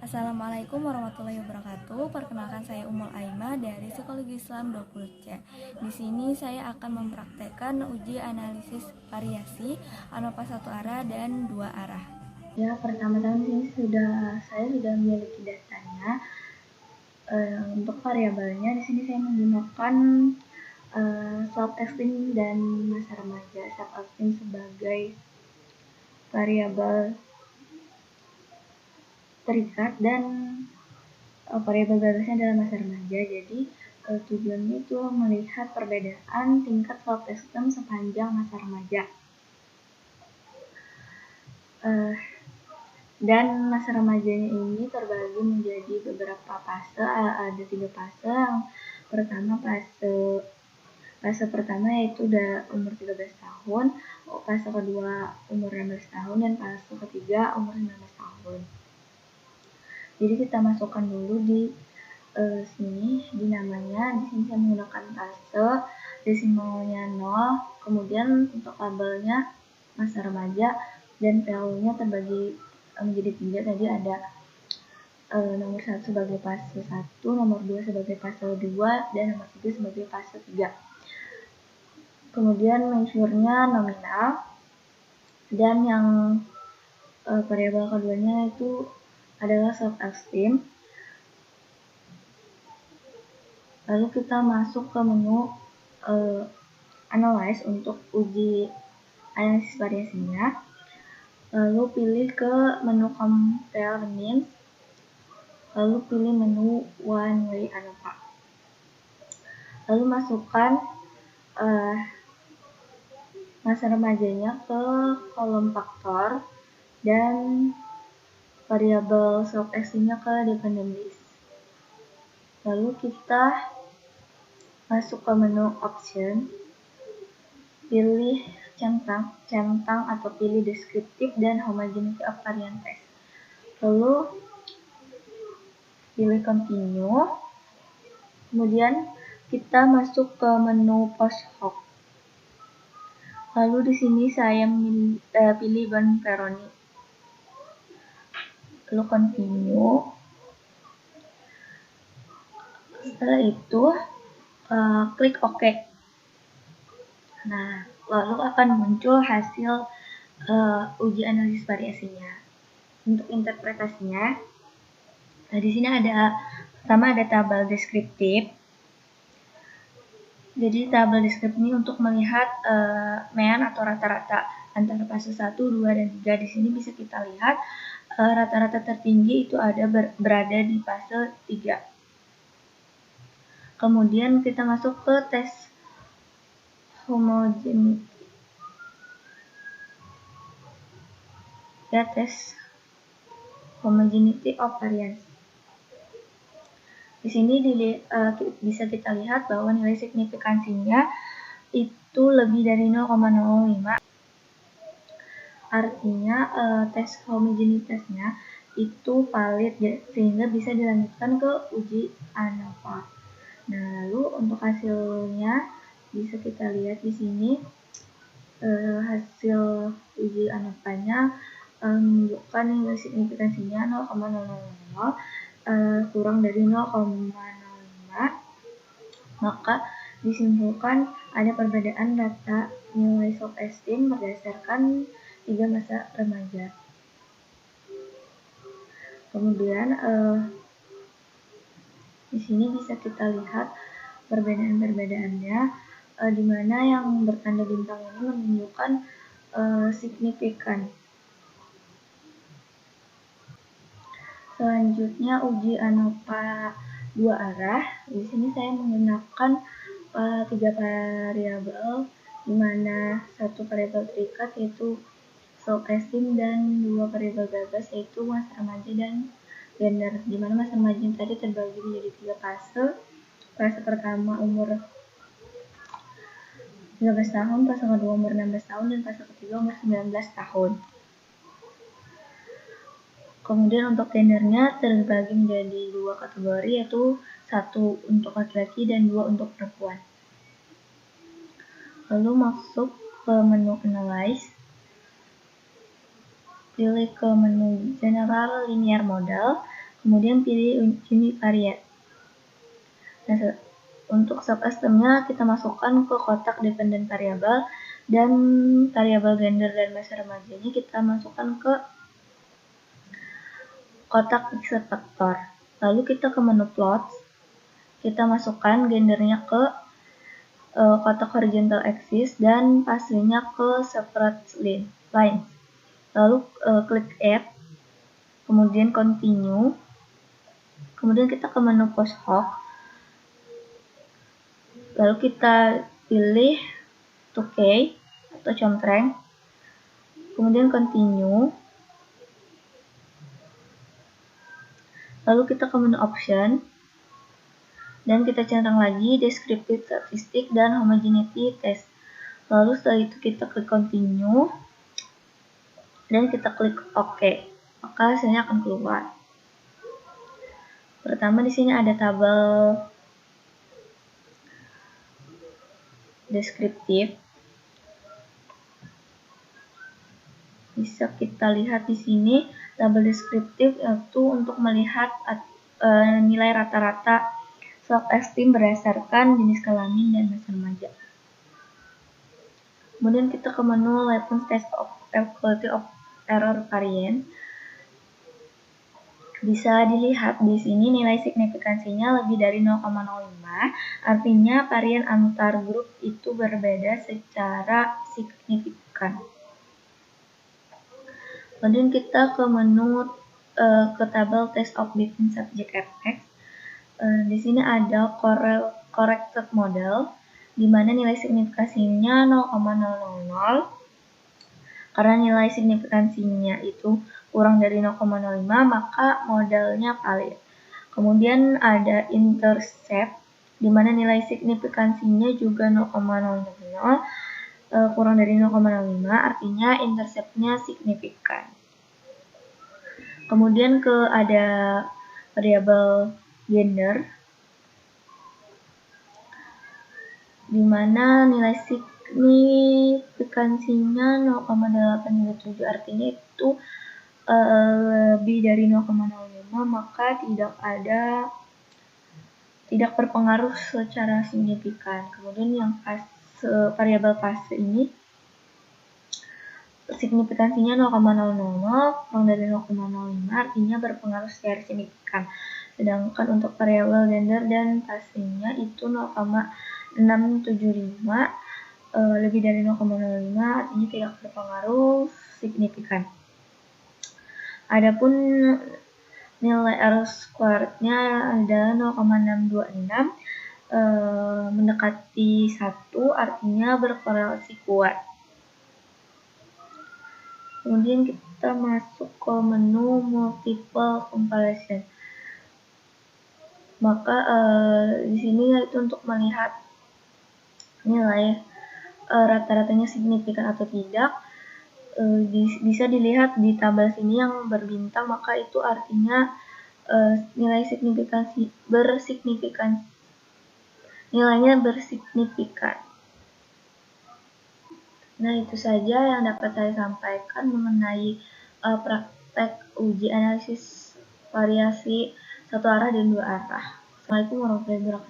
Assalamualaikum warahmatullahi wabarakatuh. Perkenalkan, saya Ummul Aimah dari Psikologi Islam 20C. Di sini saya akan mempraktekkan uji analisis variasi ANOVA satu arah dan dua arah. Ya, pertama-tama ini saya sudah memiliki datanya. Untuk variabelnya di sini saya menggunakan self esteem dan masa remaja. Self esteem sebagai variabel terikat dan variabel bebasnya adalah masa remaja. Jadi tujuannya itu melihat perbedaan tingkat self esteem sepanjang masa remaja. Dan masa remajanya ini terbagi menjadi beberapa fase. Ada 3 fase. Yang pertama fase pertama yaitu udah umur 13 tahun, fase kedua umur 16 tahun, dan fase ketiga umur 19 tahun. Jadi kita masukkan dulu di sini di namanya. Di sini saya menggunakan fase, desimalnya 0, kemudian untuk labelnya masa remaja, dan value-nya terbagi menjadi 3. Tadi ada nomor 1 sebagai fase 1, nomor 2 sebagai fase 2, dan nomor 3 sebagai fase 3. Kemudian measure-nya nominal, dan yang variabel keduanya itu adalah self esteem. Lalu kita masuk ke menu analyze untuk uji analisis variasinya. Lalu pilih ke menu compare means, lalu pilih menu one way ANOVA. Lalu masukkan masa remajanya ke kolom faktor dan variabel self esteem-nya ke dependent list. Lalu kita masuk ke menu option, pilih centang atau pilih descriptive dan homogeneity of variant test. Lalu pilih continue. Kemudian kita masuk ke menu post hoc. Lalu di sini saya pilih Bonferroni. Lalu continue. Setelah itu klik OK. Nah, lalu akan muncul hasil uji analisis variasinya. Untuk interpretasinya, di sini pertama ada tabel deskriptif. Jadi tabel deskriptif ini untuk melihat mean atau rata-rata antara fase 1, 2, dan 3. Di sini bisa kita lihat rata-rata tertinggi itu berada di fase 3. Kemudian kita masuk ke tes homogeneity. Ya, tes homogeneity of variance. Di sini bisa kita lihat bahwa nilai signifikansinya itu lebih dari 0,05. Artinya tes homogenitasnya itu valid, sehingga bisa dilanjutkan ke uji ANOVA. Nah, lalu untuk hasilnya bisa kita lihat di sini. Hasil uji ANOVA-nya menunjukkan nilai signifikansinya 0,000, kurang dari 0,05, maka disimpulkan ada perbedaan data nilai self esteem berdasarkan 3 masa remaja. Kemudian di sini bisa kita lihat perbedaan-perbedaannya, di mana yang bertanda bintang ini menunjukkan signifikan. Selanjutnya uji ANOVA 2 arah. Di sini saya menggunakan 3 variabel, di mana 1 variabel terikat yaitu self esteem, dan 2 variabel bebas yaitu masa remaja dan gender. Di mana masa remaja tadi terbagi menjadi 3 fase. Fase pertama umur 13 tahun, fase kedua umur 16 tahun, dan fase ketiga umur 19 tahun. Kemudian untuk gendernya terbagi menjadi 2 kategori, yaitu 1 untuk laki-laki dan 2 untuk perempuan. Lalu masuk ke menu Analyze, pilih ke menu General Linear Model, Kemudian pilih univariate. Nah, untuk subsystemnya kita masukkan ke kotak dependent variable, dan variabel gender dan masa remajanya kita masukkan ke kotak mixed factor. Lalu kita ke menu plots, kita masukkan gendernya ke kotak horizontal axis dan fasenya ke separate lines. Lalu klik add, kemudian continue, kemudian kita ke menu post hoc, lalu kita pilih 2K atau contreng, kemudian continue, lalu kita ke menu option, dan kita centang lagi descriptive statistic dan homogeneity test. Lalu setelah itu kita klik continue, dan kita klik OK, maka hasilnya akan keluar. Pertama di sini ada tabel deskriptif. Bisa kita lihat di sini tabel deskriptif yaitu untuk melihat nilai rata-rata self-esteem berdasarkan jenis kelamin dan masa remaja. Kemudian kita ke menu Litmus Test of Equality of Error Variance. Bisa dilihat di sini nilai signifikansinya lebih dari 0,05, artinya varian antar grup itu berbeda secara signifikan. Kemudian kita ke menu ke tabel Test of Between Subject FX. Di sini ada corrected model, di mana nilai signifikansinya 0,000. Karena nilai signifikansinya itu kurang dari 0,05, maka modelnya valid. Kemudian ada intercept, di mana nilai signifikansinya juga 0,00, kurang dari 0,05, artinya interceptnya signifikan. Kemudian ada variabel gender, di mana nilai signifikansinya 0,837, artinya itu lebih dari 0,05, maka tidak berpengaruh secara signifikan. Kemudian yang variabel fase ini signifikansinya 0,00, kurang dari 0,05, artinya berpengaruh secara signifikan. Sedangkan untuk variabel gender dan fasenya itu 0,675, lebih dari 0,05, artinya tidak berpengaruh signifikan. Adapun nilai R squared-nya adalah 0,626, mendekati 1, artinya berkorelasi kuat. Kemudian kita masuk ke menu multiple comparison. Maka di sini yaitu untuk melihat nilai rata-ratanya signifikan atau tidak. Bisa dilihat di tabel sini yang berbintang, maka itu artinya nilainya bersignifikan. Nah, itu saja yang dapat saya sampaikan mengenai praktek uji analisis variasi satu arah dan dua arah. Assalamualaikum warahmatullahi wabarakatuh.